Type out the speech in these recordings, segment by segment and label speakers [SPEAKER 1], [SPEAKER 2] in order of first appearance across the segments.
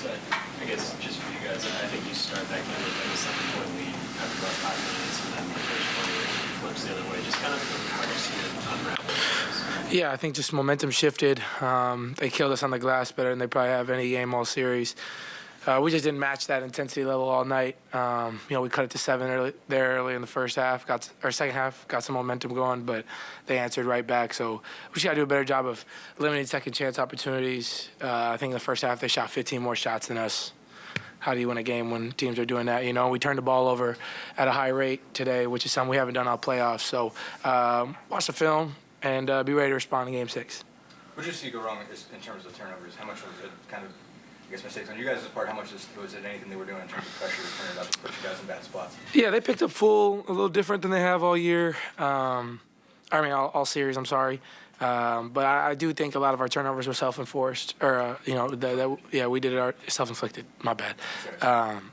[SPEAKER 1] I guess just for you guys, I think you start that game with like a 7-point lead after about 5 minutes, and then the first quarter flips the other way. Just kind of how you see it unravel.
[SPEAKER 2] Yeah, I think just momentum shifted. They killed us on the glass better than they probably have any game all series. We just didn't match that intensity level all night. We cut it to 7 early in the first half, second half, got some momentum going, but they answered right back. So we just got to do a better job of limiting second chance opportunities. I think in the first half they shot 15 more shots than us. How do you win a game when teams are doing that? We turned the ball over at a high rate today, which is something we haven't done all playoffs. So watch the film and be ready to respond in Game 6.
[SPEAKER 3] What did you see go wrong in terms of turnovers? How much was it kind of, mistakes on you guys' part? How much was it anything they were doing in terms of pressure, turning it up to put you guys in bad spots?
[SPEAKER 2] Yeah, they picked up full a little different than they have all year. All series, I'm sorry. But I do think a lot of our turnovers were self-enforced, or we did it self-inflicted. My bad.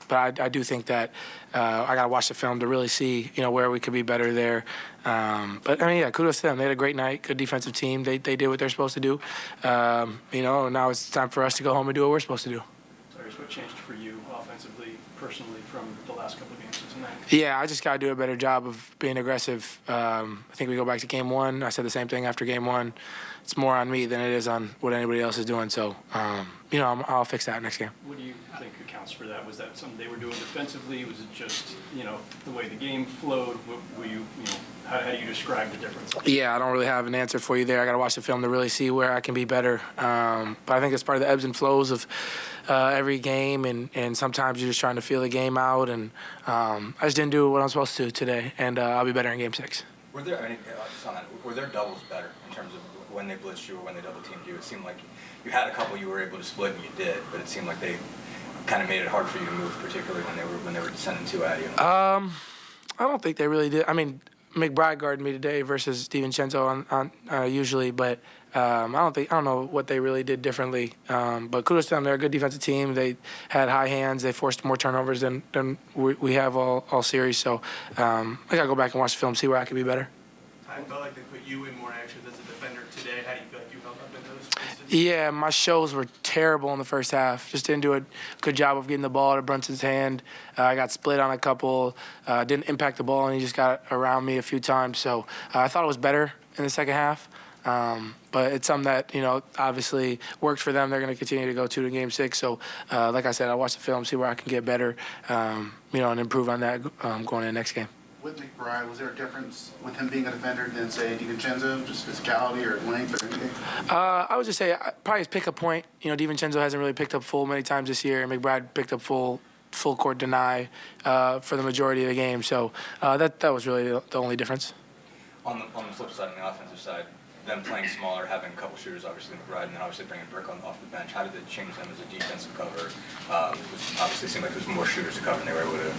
[SPEAKER 2] But I do think that I got to watch the film to really see where we could be better there. Kudos to them. They had a great night. Good defensive team. They did what they're supposed to do. Now it's time for us to go home and do what we're supposed to do.
[SPEAKER 4] Tyrese, what changed for you offensively, personally, from the last couple of games to tonight?
[SPEAKER 2] Yeah, I just got to do a better job of being aggressive. I think we go back to Game 1. I said the same thing after Game 1. It's more on me than it is on what anybody else is doing. So, I'll fix that next game.
[SPEAKER 4] What do you think accounts for that? Was that something they were doing defensively? Was it just, the way the game flowed? How do you describe the difference?
[SPEAKER 2] Yeah, I don't really have an answer for you there. I got to watch the film to really see where I can be better. But I think it's part of the ebbs and flows of every game, and sometimes you're just trying to feel the game out. And I just didn't do what I'm supposed to today, and I'll be better in Game 6.
[SPEAKER 3] Were there doubles better in terms of when they blitzed you or when they double teamed you? It seemed like you had a couple you were able to split, and you did, but it seemed like they kind of made it hard for you to move, particularly when they were sending two at you.
[SPEAKER 2] I don't think they really did. McBride guarded me today versus DiVincenzo on usually, but I don't know what they really did differently. But kudos to them. They're a good defensive team. They had high hands. They forced more turnovers than we have all series. So I gotta go back and watch the film, see where I can be better.
[SPEAKER 5] I felt like they put you in more actions as a defender today. How do you feel like you held up in those instances?
[SPEAKER 2] Yeah, my shows were terrible in the first half. Just didn't do a good job of getting the ball to Brunson's hand. I got split on a couple. Didn't impact the ball, and he just got around me a few times. So I thought it was better in the second half. But it's something that, obviously worked for them. They're going to continue to go to Game 6. So, like I said, I'll watch the film, see where I can get better, and improve on that going in the next game.
[SPEAKER 6] With McBride, was there a difference with him being a defender than, say, DiVincenzo, just physicality or length or anything?
[SPEAKER 2] I would just say probably his pick-up point. DiVincenzo hasn't really picked up full many times this year, and McBride picked up full court deny for the majority of the game. So that was really the only difference.
[SPEAKER 3] On the flip side, on the offensive side, them playing smaller, having a couple shooters, obviously McBride, and then obviously bringing Brick off the bench, how did it change them as a defensive cover? Obviously seemed like there was more shooters to cover, and they were able to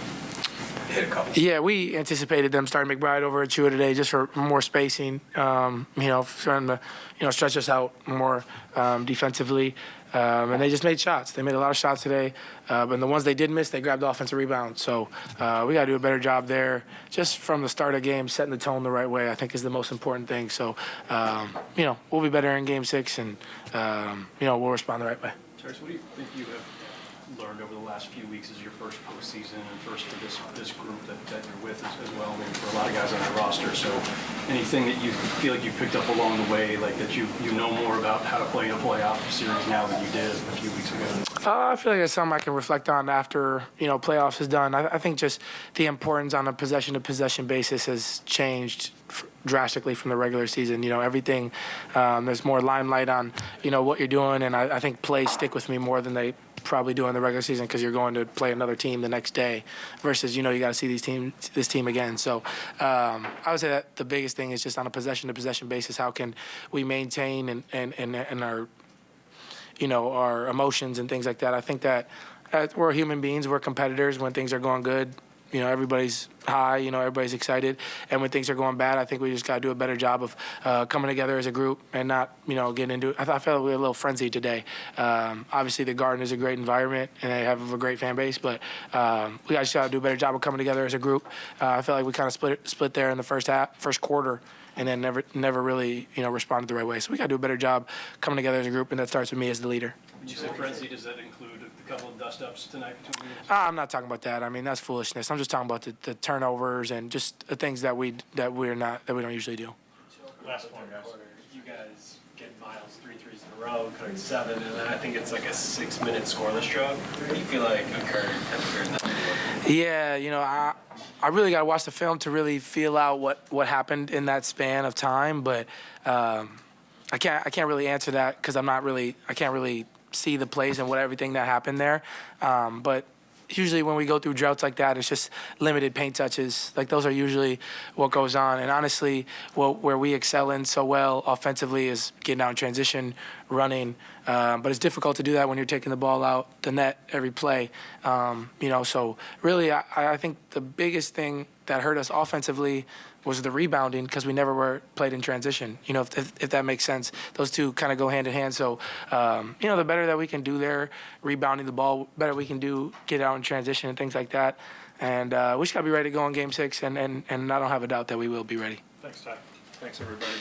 [SPEAKER 3] hit a couple.
[SPEAKER 2] Yeah, we anticipated them starting McBride over Chua today just for more spacing, trying to, stretch us out more defensively. And they just made shots. They made a lot of shots today. But the ones they did miss, they grabbed offensive rebounds. So we got to do a better job there. Just from the start of the game, setting the tone the right way, I think is the most important thing. So, we'll be better in Game 6, and, we'll respond the right way.
[SPEAKER 4] Tyrese, what do you think you have learned over the last few weeks as your first postseason and first for this group that you're with as well? Maybe for a lot of guys on that roster. So anything that you feel like you picked up along the way, like that you know more about how to play in a playoff series now than you did a few weeks ago?
[SPEAKER 2] I feel like it's something I can reflect on after, playoffs is done. I think just the importance on a possession-to-possession basis has changed drastically from the regular season. Everything, there's more limelight on, what you're doing, and I think plays stick with me more than they probably do in the regular season because you're going to play another team the next day versus, you got to see this team again. So I would say that the biggest thing is just on a possession-to-possession basis, how can we maintain and our, our emotions and things like that. I think that we're human beings, we're competitors. When things are going good, everybody's high, everybody's excited. And when things are going bad, I think we just got to do a better job of coming together as a group and not, getting into it. I felt like we were a little frenzied today. Obviously, the Garden is a great environment, and they have a great fan base, but we just got to do a better job of coming together as a group. I felt like we kind of split there in the first quarter, and then never really, responded the right way. So we got to do a better job coming together as a group, and that starts with me as the leader.
[SPEAKER 4] When you say frenzy, does that include a couple of dust-ups tonight between you?
[SPEAKER 2] I'm not talking about that. I mean, that's foolishness. I'm just talking about the turnovers and just the things that we don't usually do.
[SPEAKER 1] Last one, guys. You guys get Miles 3 threes in a row, cutting 7, and then I think it's like a 6-minute scoreless drought. What do you feel like occurred during that?
[SPEAKER 2] Yeah, I really got to watch the film to really feel out what happened in that span of time, but I can't really answer that because I can't really see the plays and everything that happened there. But usually when we go through droughts like that, it's just limited paint touches. Like those are usually what goes on. And honestly, where we excel in so well offensively is getting out in transition, running. But it's difficult to do that when you're taking the ball out the net every play. So really, I think the biggest thing that hurt us offensively was the rebounding because we never were played in transition, if that makes sense. Those two kind of go hand in hand. So, the better that we can do there, rebounding the ball, better we can do, get out in transition and things like that. And we just got to be ready to go in Game 6, and I don't have a doubt that we will be ready.
[SPEAKER 1] Thanks, Ty. Thanks, everybody.